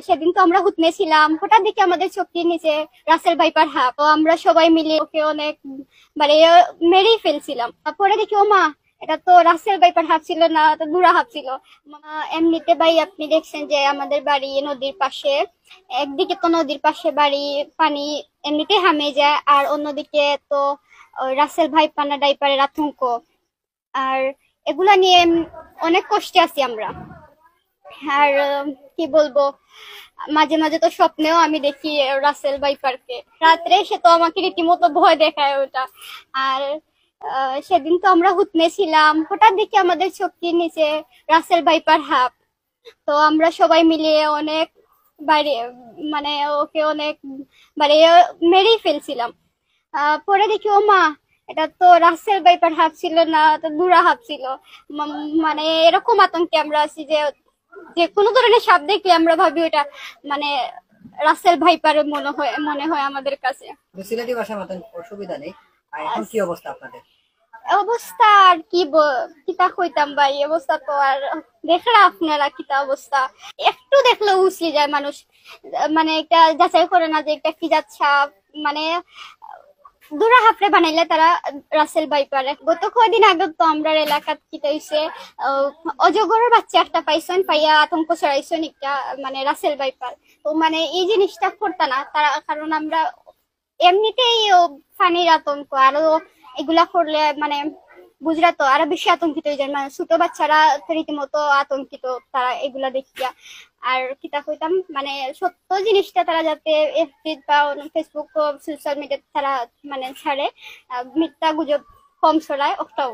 সেদিন তো আমরা হুতমে ছিলাম, হঠাৎ দেখি আমাদের চোখের নিচে রাসেল ভাইপার হাঁপ। তো আমরা সবাই মিলে ওকে অনেক মানে মেরেই ফেলছিলাম। পরে দেখি ও মা, এটা তো রাসেল ভাইপার হাঁপ ছিল না, তো বুড়া হাঁপ ছিল। এমনিতে ভাই আপনি দেখছেন যে আমাদের বাড়ি নদীর পাশে, একদিকে তো নদীর পাশে বাড়ি, পানি এমনিতে হামে যায়, আর অন্যদিকে তো ওই রাসেল ভাইপার না ডাইপারের আতঙ্ক। আর এগুলা নিয়ে অনেক কষ্টে আছি আমরা। আর কি বলবো, মাঝে মাঝে তো স্বপ্নেও আমি দেখি রাসেল ভাইপারকে, রাত্রে সে তো আমাকে রীতিমতো ভয় দেখায় ওটা। আর সেদিন তো আমরা হুতমে ছিলাম, হঠাৎ দেখি আমাদের চোখের নিচে রাসেল ভাইপার হাঁপ। তো আমরা সবাই মিলে অনেক বাড়ি মানে ওকে অনেক বাড়ি মেরেই ফেলছিলাম। পরে দেখি ও মা, এটা তো রাসেল ভাইপার হাঁপ ছিল না, তো বুড়া হাঁপ ছিল। মানে এরকম আতঙ্কে আমরা আছি যে যে কোনো ধরনের সাপ দেখলে আমরা ভাবি ওটা মানে রাসেল ভাইপার মনে হয় আমাদের কাছে। সিলেটি ভাষা মতন অসুবিধা নেই। আর এখন কি অবস্থা আপনাদের? অবস্থা আর কি কিতা কইতাম ভাই, অবস্থা তো আর দেখলা আপনারা কিতা অবস্থা। একটু দেখলে উচলে যায় মানুষ, মানে একটা যাচাই করে না যে একটা কি যাচ্ছা, মানে দুরা হাফরে বানাইলে তারা রাসেল ভাইপার। গত কয়দিন আগে তো আমরা এলাকাত কি হইছে, অজগরের বাচ্চা একটা পাইছেন, পাইয়া আতঙ্ক ছড়াইছেন একটা মানে রাসেল ভাইপার। তো মানে এই জিনিসটা করতা না তারা, কারণ আমরা এমনিতেই ফানির আতঙ্ক, আরো এগুলা করলে মানে গুজরাট তো আরো বেশি আতঙ্কিত হয়ে যায়, মানে ছোট বাচ্চারা তো রীতিমতো আতঙ্কিত তারা এগুলা দেখিয়া। আর কিতা কইতাম, মানে সত্য জিনিসটা তারা যাতে এফবি বা ফেসবুক সোশ্যাল মিডিয়াতে তারা মানে ছাড়ে, মিথ্যা গুজব কম ছড়ায় ওটাও।